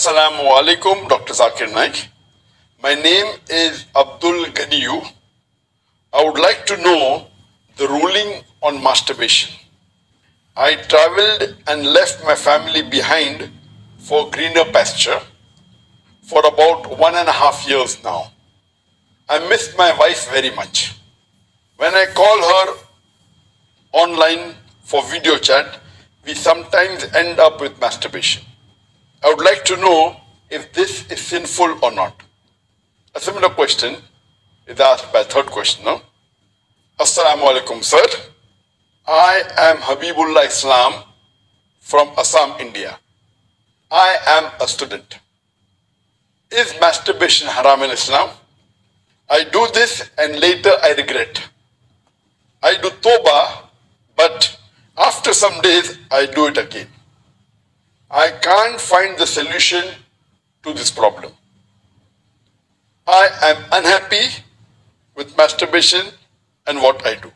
Assalamu alaikum, Dr. Zakir Naik. My name is Abdul Ganiyu. I would like to know the ruling on masturbation. I traveled and left my family behind for greener pasture for about 1.5 years now. I miss my wife very much. When I call her online for video chat, we sometimes end up with masturbation. I would like to know if this is sinful or not. A similar question is asked by third questioner. Assalamu alaikum, sir. I am Habibullah Islam from Assam, India. I am a student. Is masturbation haram in Islam? I do this and later I regret. I do tawbah, but after some days I do it again. I can't find the solution to this problem. I am unhappy with masturbation and what I do.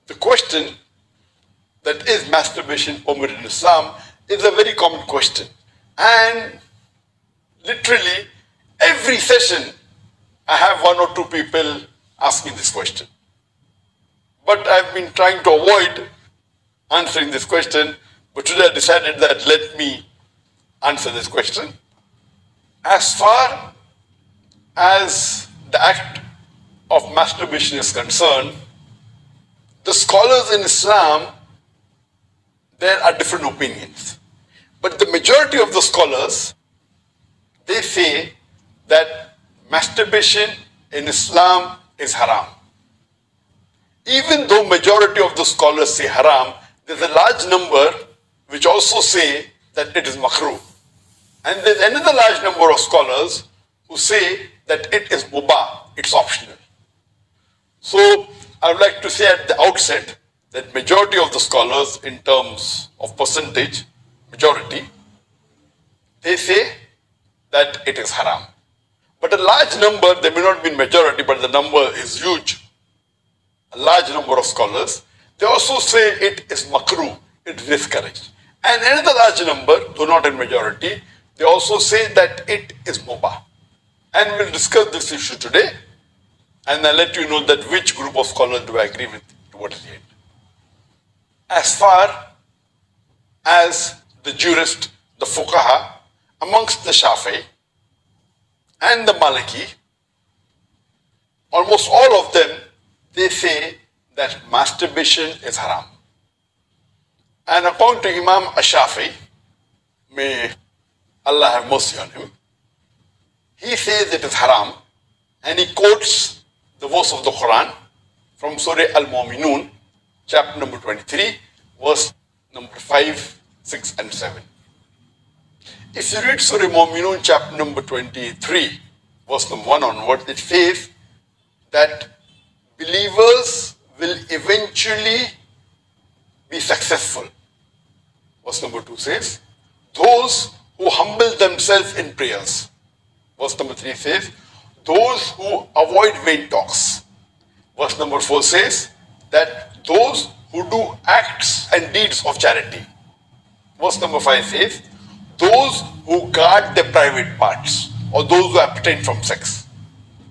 The question that is masturbation permitted in Islam is a very common question. And literally every session I have one or two people asking this question. But I've been trying to avoid answering this question, but today I decided that let me answer this question. As far as the act of masturbation is concerned, the scholars in Islam, there are different opinions. But the majority of the scholars, they say that masturbation in Islam is haram. Even though majority of the scholars say haram, there's a large number which also say that it is makruh. And there's another large number of scholars who say that it is mubah, it's optional. So I would like to say at the outset that majority of the scholars in terms of percentage, majority, they say that it is haram. But a large number, they may not be majority, but the number is huge. A large number of scholars, they also say it is makruh, it is discouraged. And another large number, though not in majority, they also say that it is mubah. And we'll discuss this issue today. And I'll let you know that which group of scholars do I agree with towards the end. As far as the jurist, the fuqaha, amongst the Shafi'i and the Maliki, almost all of them, they say that masturbation is haram. And according to Imam Ash-Shafi'i, may Allah have mercy on him, he says it is haram, and he quotes the verse of the Quran from Surah Al-Mu'minun, chapter number 23, verse number 5, 6 and 7. If you read Surah Al-Mu'minun, chapter number 23, verse number 1 onward, it says that believers will eventually be successful. Verse number 2 says, those who humble themselves in prayers. Verse number 3 says, those who avoid vain talks. Verse number 4 says that those who do acts and deeds of charity. Verse number 5 says, those who guard their private parts, or those who abstain from sex.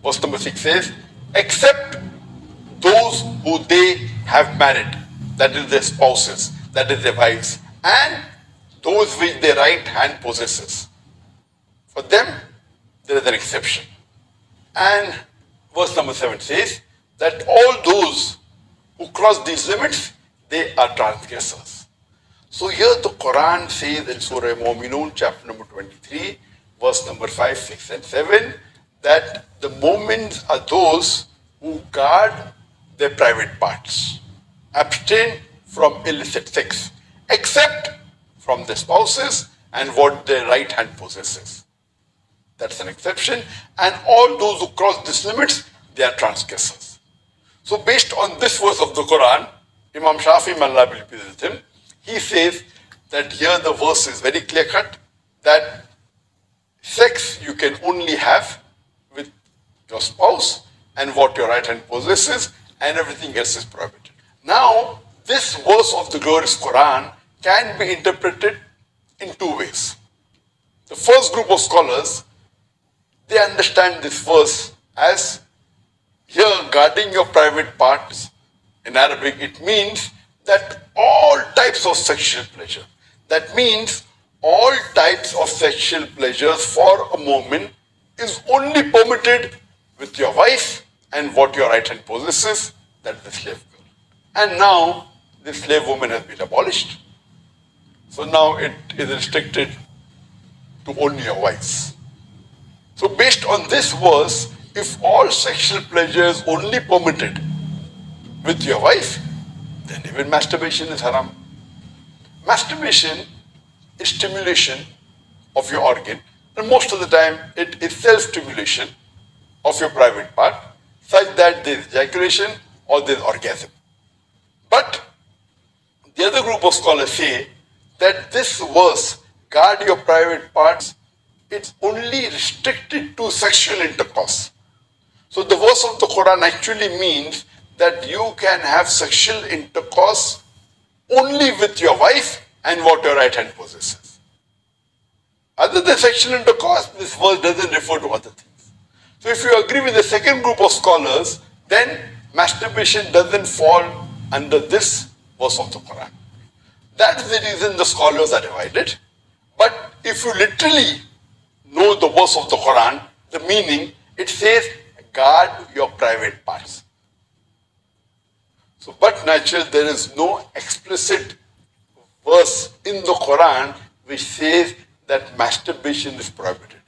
Verse number 6 says, except those who they have married, that is their spouses, that is their wives, and those which their right hand possesses. For them, there is an exception. And verse number 7 says that all those who cross these limits, they are transgressors. So here the Quran says in Surah Al-Mu'minun, chapter number 23, verse number 5, 6 and 7, that the mu'mins are those who guard their private parts, abstain from illicit sex, except from their spouses and what their right hand possesses. That's an exception. And all those who cross these limits, they are transgressors. So based on this verse of the Quran, Imam Shafi'i, may Allah be pleased with him, he says that here the verse is very clear cut, that sex you can only have with your spouse and what your right hand possesses, and everything else is prohibited. Now, this verse of the glorious Quran can be interpreted in two ways. The first group of scholars, they understand this verse as here guarding your private parts. In Arabic, it means that all types of sexual pleasure. That means all types of sexual pleasures for a moment is only permitted with your wife and what your right hand possesses, that is the slave girl. And now the slave woman has been abolished. So now it is restricted to only your wives. So based on this verse, if all sexual pleasure is only permitted with your wife, then even masturbation is haram. Masturbation is stimulation of your organ, and most of the time it is self-stimulation of your private part, such that there is ejaculation or there is orgasm. But the other group of scholars say that this verse, guard your private parts, it's only restricted to sexual intercourse. So the verse of the Quran actually means that you can have sexual intercourse only with your wife and what your right hand possesses. Other than sexual intercourse, this verse doesn't refer to other things. So if you agree with the second group of scholars, then masturbation doesn't fall under this verse of the Quran. That's the reason the scholars are divided. But if you literally know the verse of the Quran, the meaning, it says, guard your private parts. So, but naturally, there is no explicit verse in the Quran which says that masturbation is prohibited.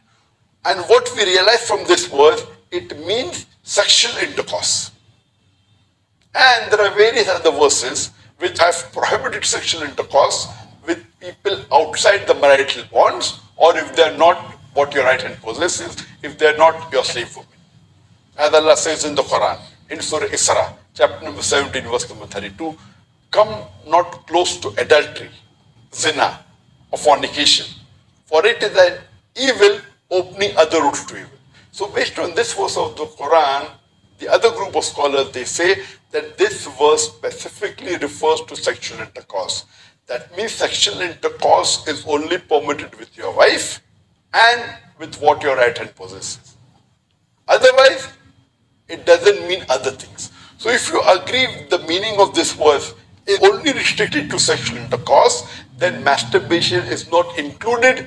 And what we realize from this verse, it means sexual intercourse. And there are various other verses which have prohibited sexual intercourse with people outside the marital bonds, or if they are not what your right hand possesses, if they are not your slave woman. As Allah says in the Quran, in Surah Isra, chapter number 17, verse number 32, come not close to adultery, zina, or fornication, for it is an evil opening other routes to evil. So based on this verse of the Quran, the other group of scholars, they say that this verse specifically refers to sexual intercourse. That means sexual intercourse is only permitted with your wife and with what your right hand possesses. Otherwise, it doesn't mean other things. So if you agree with the meaning of this verse is only restricted to sexual intercourse, then masturbation is not included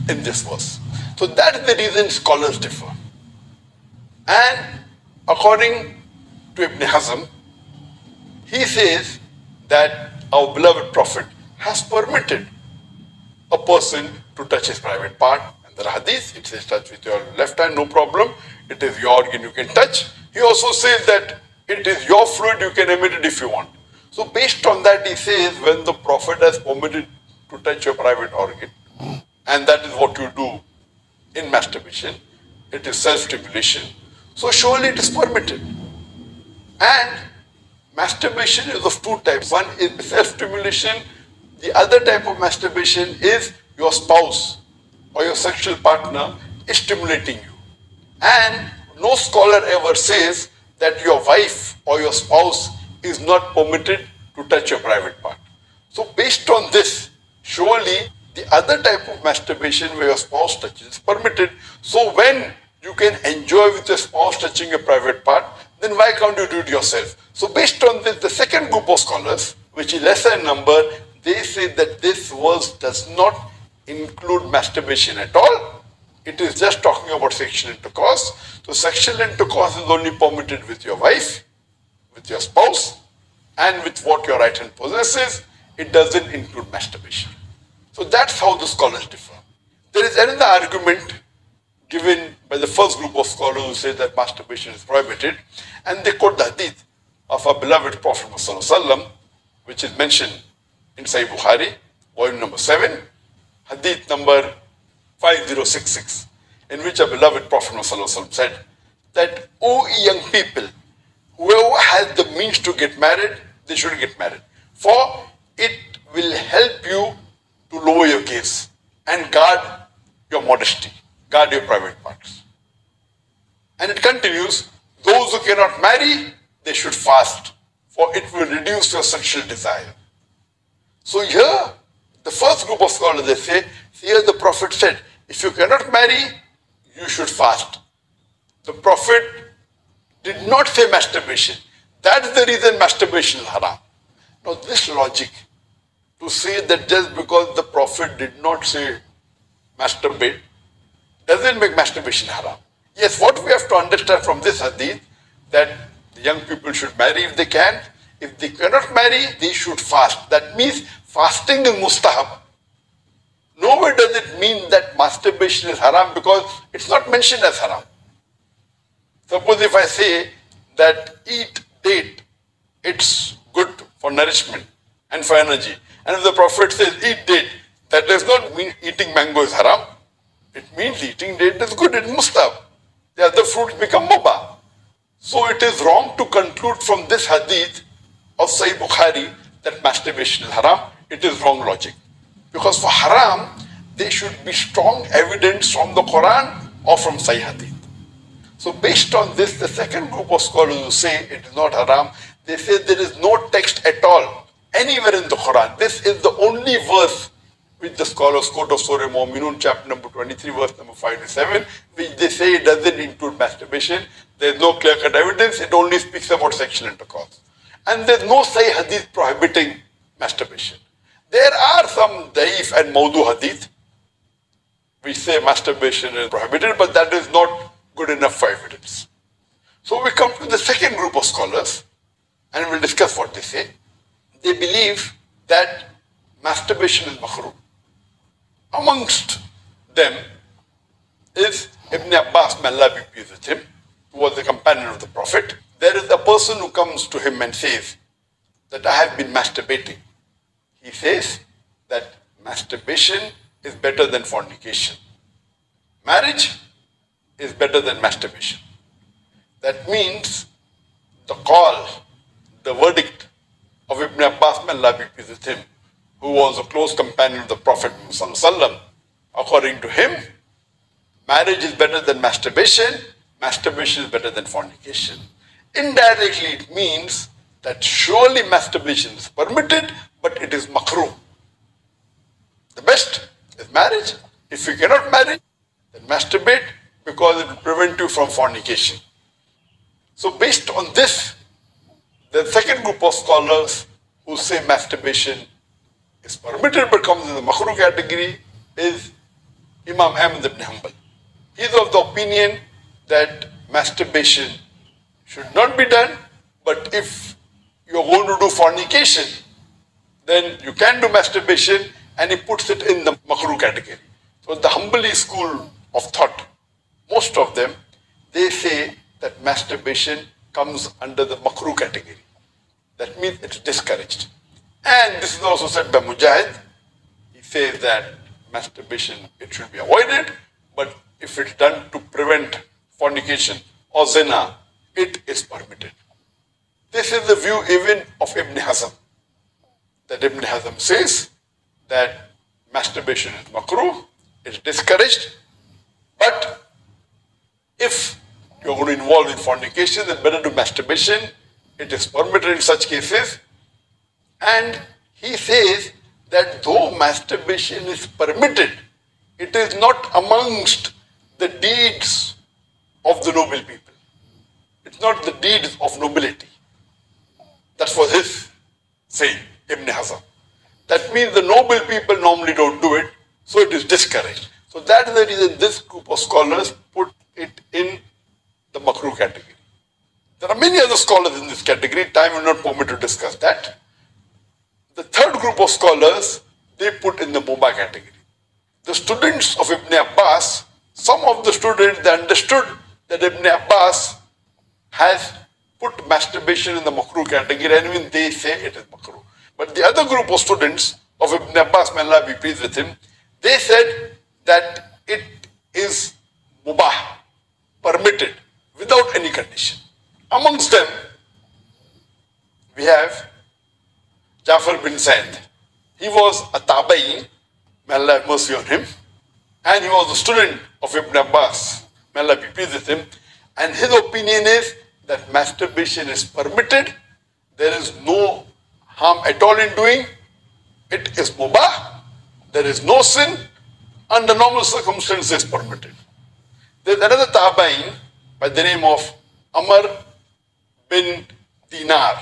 in this verse. So that is the reason scholars differ. And according to Ibn Hazm, he says that our beloved Prophet has permitted a person to touch his private part. And the hadith, it says touch with your left hand, no problem. It is your organ you can touch. He also says that it is your fluid, you can emit it if you want. So based on that, he says when the Prophet has permitted to touch your private organ, and that is what you do in masturbation, it is self-stimulation. So surely it is permitted. And masturbation is of two types. One is self-stimulation. The other type of masturbation is your spouse or your sexual partner is stimulating you. And no scholar ever says that your wife or your spouse is not permitted to touch your private part. So based on this, surely the other type of masturbation where your spouse touches is permitted. So when you can enjoy with your spouse touching your private part, then why can't you do it yourself? So based on this, the second group of scholars, which is lesser in number, they say that this verse does not include masturbation at all. It is just talking about sexual intercourse. So sexual intercourse is only permitted with your wife, with your spouse, and with what your right hand possesses. It doesn't include masturbation. So that's how the scholars differ. There is another argument given by the first group of scholars who say that masturbation is prohibited, and they quote the hadith of our beloved Prophet ﷺ, which is mentioned in Sahih Bukhari, volume number 7, hadith number 5066, in which our beloved Prophet ﷺ said that, O young people, whoever has the means to get married, they should get married, for it will help you to lower your gaze and guard your modesty, guard your private parts. And it continues, those who cannot marry, they should fast, for it will reduce your sexual desire. So here, the first group of scholars, they say, here the Prophet said if you cannot marry, you should fast. The Prophet did not say masturbation. That's the reason masturbation is haram. Now this logic, to say that just because the Prophet did not say masturbate, doesn't make masturbation haram. Yes, what we have to understand from this hadith, that the young people should marry if they can. If they cannot marry, they should fast. That means fasting is mustahab. Nowhere does it mean that masturbation is haram, because it's not mentioned as haram. Suppose if I say that eat date, it's good for nourishment and for energy. And if the Prophet says eat date, that does not mean eating mango is haram. It means eating date is good, it's mustahab. The other fruits become mubah. So it is wrong to conclude from this hadith of Sahih Bukhari that masturbation is haram. It is wrong logic. Because for haram, there should be strong evidence from the Quran or from Sahih hadith. So based on this, the second group of scholars who say it is not haram, they say there is no text at all anywhere in the Quran. This is the only verse which the scholars quote of Surah Mu'minun, chapter number 23, verse number 5 to 7, which they say it doesn't include masturbation. There is no clear-cut evidence. It only speaks about sexual intercourse. And there is no Sahih hadith prohibiting masturbation. There are some da'if and mawdu hadith which say masturbation is prohibited, but that is not good enough for evidence. So we come to the second group of scholars, and we'll discuss what they say. They believe that masturbation is makruh. Amongst them is Ibn Abbas, may Allah be pleased with him, who was the companion of the Prophet. There is a person who comes to him and says that I have been masturbating. He says that masturbation is better than fornication. Marriage is better than masturbation. That means the call, the verdict of Ibn Abbas, may Allah be pleased with him, who was a close companion of the Prophet ﷺ, according to him, marriage is better than masturbation, masturbation is better than fornication. Indirectly, it means that surely masturbation is permitted, but it is makruh. The best is marriage. If you cannot marry, then masturbate, because it will prevent you from fornication. So based on this, the second group of scholars who say masturbation is permitted but comes in the makruh category is Imam Ahmad ibn Hanbal. He is of the opinion that masturbation should not be done, but if you are going to do fornication, then you can do masturbation, and he puts it in the makruh category. So the Hanbali school of thought, most of them, they say that masturbation comes under the makruh category. That means it's discouraged. And this is also said by Mujahid. He says that masturbation, it should be avoided, but if it's done to prevent fornication or zina, it is permitted. This is the view even of Ibn Hazm. That Ibn Hazm says that masturbation is makruh, it's discouraged, but if you're going to involve in fornication, then better do masturbation. It is permitted in such cases. And he says that though masturbation is permitted, it is not amongst the deeds of the noble people. It's not the deeds of nobility. That's what his saying, Ibn Hazm. That means the noble people normally don't do it, so it is discouraged. So that is the reason this group of scholars put it in the makruh category. There are many other scholars in this category. Time will not permit to discuss that. The third group of scholars, they put in the mubah category. The students of Ibn Abbas, some of the students, they understood that Ibn Abbas has put masturbation in the makruh category, and even they say it is makruh. But the other group of students of Ibn Abbas, may Allah be pleased with him, they said that it is mubah, permitted, without any condition. Amongst them, we have Jafar bin Zaid. He was a tabi'i, may Allah have mercy on him, and he was a student of Ibn Abbas, may Allah be pleased with him, and his opinion is that masturbation is permitted, there is no harm at all in doing, it is mubah, there is no sin, under normal circumstances permitted. There's another tabain by the name of Amr bin Dinar.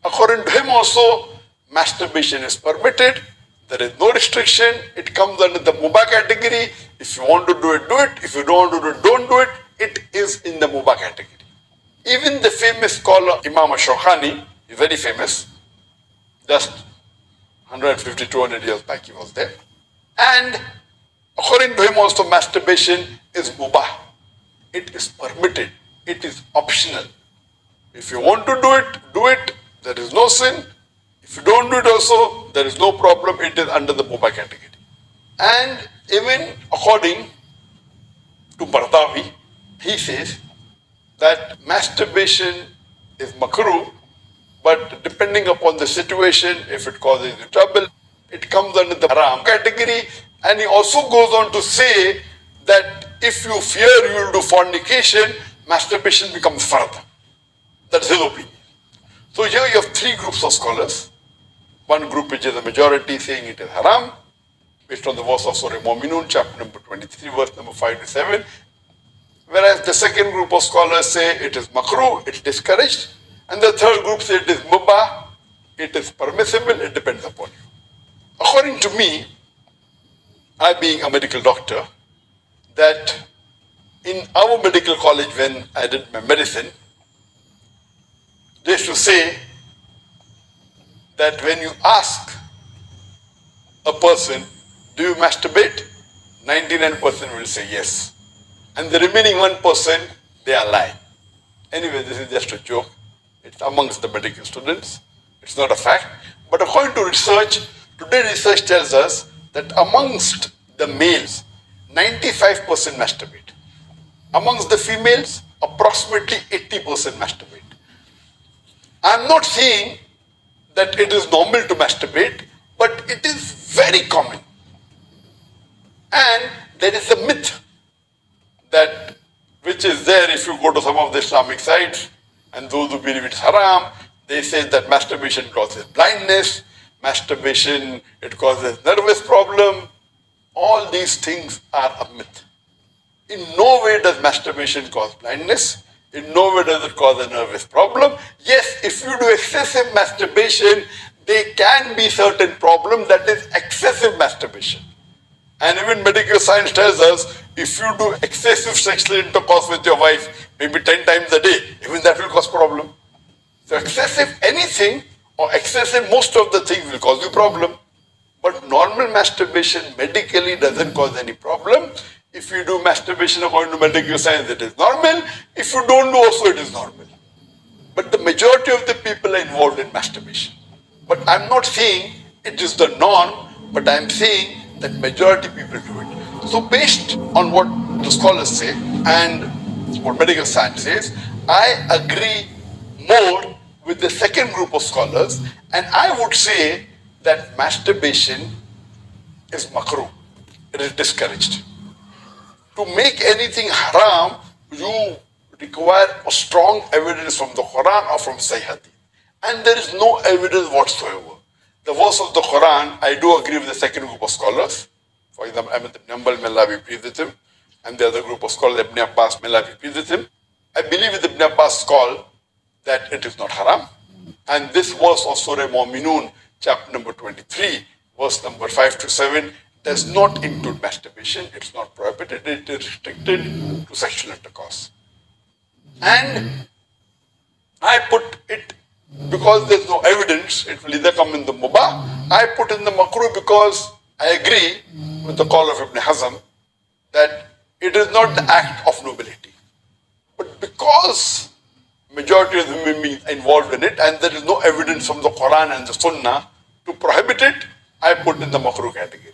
According to him also, masturbation is permitted. There is no restriction. It comes under the mubah category. If you want to do it, do it. If you don't want to do it, don't do it. It is in the mubah category. Even the famous scholar Imam Shawkani, very famous, just 150, 200 years back he was there. And according to him also, masturbation is mubah. It is permitted. It is optional. If you want to do it, do it. There is no sin. If you don't do it also, there is no problem. It is under the mubah category. And even according to Bardawi, he says that masturbation is makruh, but depending upon the situation, if it causes you trouble, it comes under the haram category. And he also goes on to say that if you fear you will do fornication, masturbation becomes fard. That's his opinion. So here you have three groups of scholars. One group which is a majority saying it is haram, based on the verse of Surah Mu'minun, chapter number 23, verse number 5 to 7. Whereas the second group of scholars say it is makruh, it's discouraged. And the third group say it is mubah, it is permissible, it depends upon you. According to me, I being a medical doctor, that in our medical college when I did my medicine, they used to say that when you ask a person, do you masturbate? 99% will say yes. And the remaining 1%, they are lying. Anyway, this is just a joke. It's amongst the medical students. It's not a fact. But according to research, today research tells us that amongst the males, 95% masturbate. Amongst the females, approximately 80% masturbate. I'm not saying that it is normal to masturbate, but it is very common. And there is a myth that which is there if you go to some of the Islamic sites, and those who believe it's haram, they say that masturbation causes blindness, masturbation, it causes nervous problem. All these things are a myth. In no way does masturbation cause blindness. In no way does it cause a nervous problem. Yes, if you do excessive masturbation, there can be certain problem, that is excessive masturbation. And even medical science tells us, if you do excessive sexual intercourse with your wife, maybe 10 times a day, even that will cause problem. So excessive anything or excessive most of the things will cause you problem. But normal masturbation medically doesn't cause any problem. If you do masturbation according to medical science, it is normal. If you don't do also, it is normal. But the majority of the people are involved in masturbation. But I'm not saying it is the norm, but I'm saying that majority people do it. So based on what the scholars say and what medical science says, I agree more with the second group of scholars, and I would say that masturbation is makruh. It is discouraged. To make anything haram, you require a strong evidence from the Quran or from Sahih Hadith. And there is no evidence whatsoever. The verse of the Quran, I do agree with the second group of scholars. For example, Ahmed ibn Hanbal, may Allah be pleased with him, and the other group of scholars, Ibn Abbas, may Allah be pleased with him. I believe with Ibn Abbas' call that it is not haram. And this verse of Surah Mu'minun, chapter number 23, verse number 5 to 7, does not include masturbation. It's not prohibited. It is restricted to sexual intercourse. And I put it, because there's no evidence, it will either come in the mubah. I put in the makruh because I agree with the call of Ibn Hazm that it is not the act of nobility. But because majority of the women involved in it and there is no evidence from the Quran and the Sunnah to prohibit it, I put in the makruh category.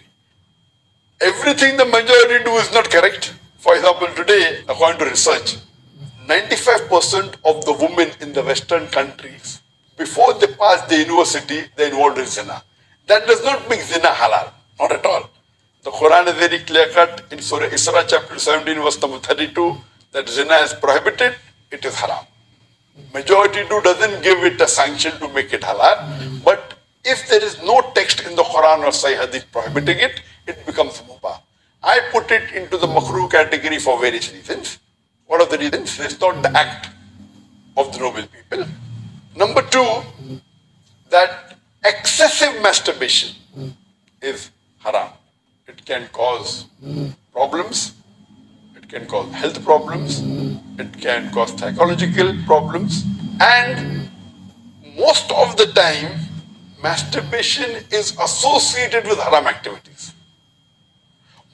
Everything the majority do is not correct. For example, today, according to research, 95% of the women in the Western countries, before they pass the university, they involved in zina. That does not make zina halal, not at all. The Quran is very clear-cut in Surah Isra, chapter 17, verse number 32, that zina is prohibited, it is haram. Majority doesn't give it a sanction to make it halal, but if there is no text in the Quran or Sahih Hadith prohibiting it, it becomes mubah. I put it into the makruh category for various reasons. One of the reasons is not the act of the noble people. Number two, that excessive masturbation is haram. It can cause problems, it can cause health problems, it can cause psychological problems, and most of the time, masturbation is associated with haram activities.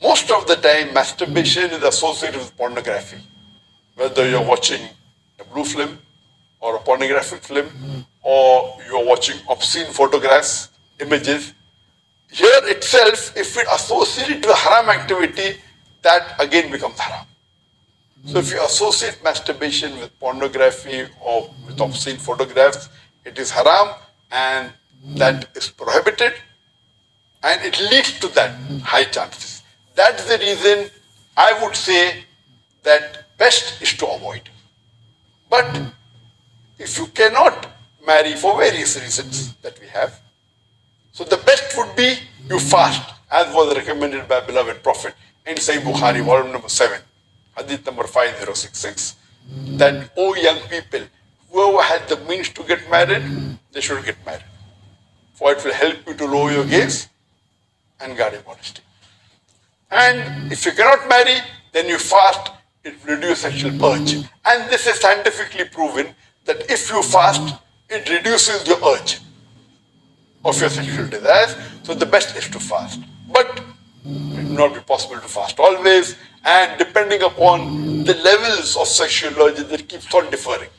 Most of the time, masturbation is associated with pornography. Whether you're watching a blue film or a pornographic film, or you're watching obscene photographs, images, here itself, if it associated with haram activity, that again becomes haram. So if you associate masturbation with pornography or with obscene photographs, it is haram and that is prohibited and it leads to that high chances. That's the reason I would say that best is to avoid. But if you cannot marry for various reasons that we have, so the best would be you fast, as was recommended by beloved Prophet in Sahih Bukhari, volume number 7, hadith number 5066, that, O young people, whoever has the means to get married, they should get married. For it will help you to lower your gaze and guard your modesty. And if you cannot marry, then you fast, it will reduce sexual urge. And this is scientifically proven that if you fast, it reduces your urge of your sexual desires. So the best is to fast. But it will not be possible to fast always, and depending upon the levels of sexual urges, it keeps on differing.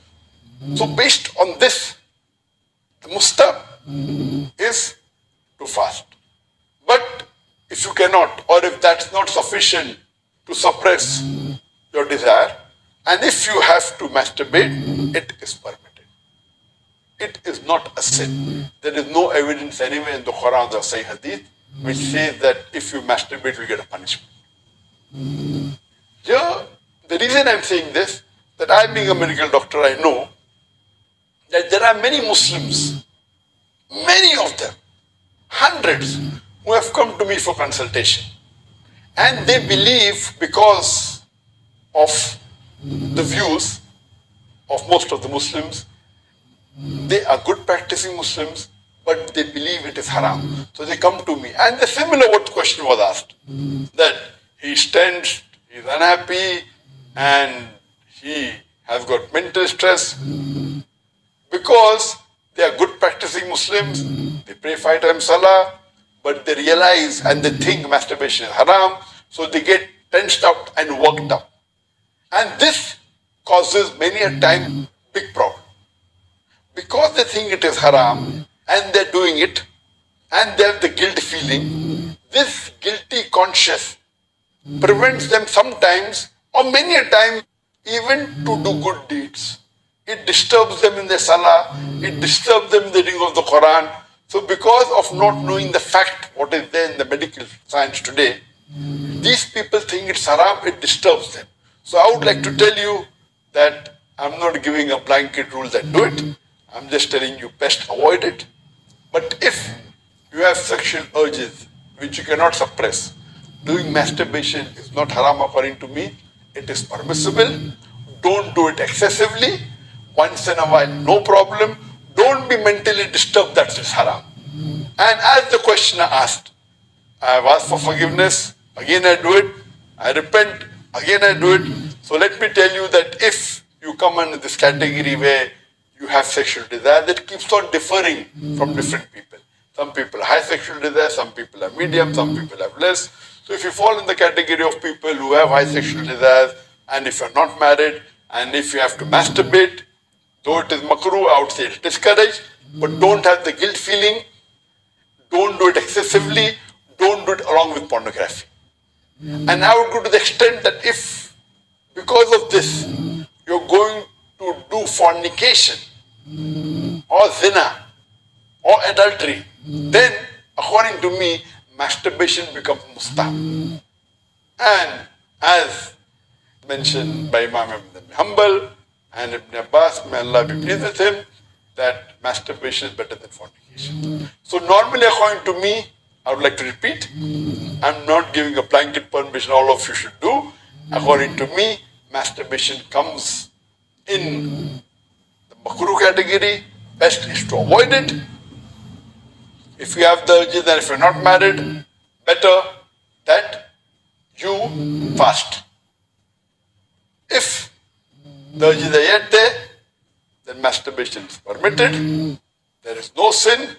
So based on this, the mustahab is to fast. But if you cannot, or if that's not sufficient to suppress your desire, and if you have to masturbate, it is permitted. It is not a sin. There is no evidence anywhere in the Quran or Sahih Hadith which says that if you masturbate, you get a punishment. Here, the reason I'm saying this, that I being a medical doctor, I know that there are many Muslims, many of them, hundreds, who have come to me for consultation. And they believe, because of the views of most of the Muslims, they are good practicing Muslims, but they believe it is haram. So they come to me. And the similar what question was asked, that he's tensed, he's unhappy, and he has got mental stress. Because they are good practicing Muslims, they pray 5 times salah, but they realize and they think masturbation is haram, so they get tensed up and worked up. And this causes many a time big problem. Because they think it is haram and they're doing it and they have the guilt feeling, this guilty conscience prevents them sometimes or many a time even to do good deeds. It disturbs them in their salah, it disturbs them in the reading of the Quran. So because of not knowing the fact, what is there in the medical science today, these people think it's haram, it disturbs them. So I would like to tell you that I'm not giving a blanket rule that do it. I'm just telling you best avoid it. But if you have sexual urges which you cannot suppress, doing masturbation is not haram according to me. It is permissible. Don't do it excessively. Once in a while, no problem. Don't be mentally disturbed that it's haram. And as the questioner asked, I have asked for forgiveness, again I do it, I repent, again I do it. So let me tell you that if you come under this category where you have sexual desire, that keeps on differing from different people. Some people have high sexual desire, some people have medium, some people have less. So if you fall in the category of people who have high sexual desires, and if you're not married, and if you have to masturbate, though it is makruh, I would say it is discouraged, but don't have the guilt feeling, don't do it excessively, don't do it along with pornography. And I would go to the extent that if, because of this, you're going to do fornication, or zina, or adultery, then, according to me, masturbation becomes mustahab. And as mentioned by Imam Ibn Hanbal and Ibn Abbas, may Allah be pleased with him, that masturbation is better than fornication. So normally, according to me, I would like to repeat, I'm not giving a blanket permission all of you should do. According to me, masturbation comes in the makruh category. Best is to avoid it. If you have the urges and if you're not married, better that you fast. If the urges are yet there, then masturbation is permitted. There is no sin,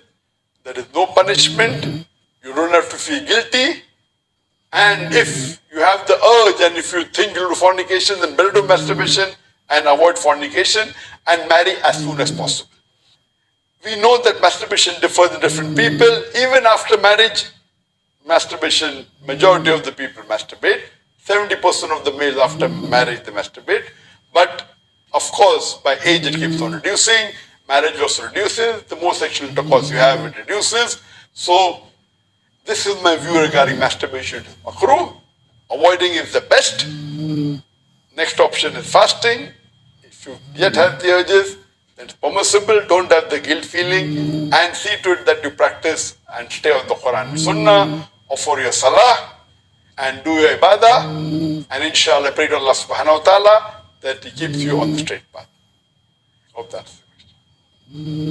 there is no punishment, you don't have to feel guilty. And if you have the urge and if you think you'll do fornication, then better do masturbation and avoid fornication and marry as soon as possible. We know that masturbation differs in different people. Even after marriage, masturbation, majority of the people masturbate. 70% of the males after marriage, they masturbate. But of course, by age it keeps on reducing. Marriage also reduces. The more sexual intercourse you have, it reduces. So, this is my view regarding masturbation. It is makruh. Avoiding is the best. Next option is fasting. If you yet have the urges, then it's permissible. Don't have the guilt feeling. And see to it that you practice and stay on the Quran and Sunnah. Offer your salah and do your ibadah. And inshallah, pray to Allah subhanahu wa ta'ala that He keeps you on the straight path. Hope that's the question.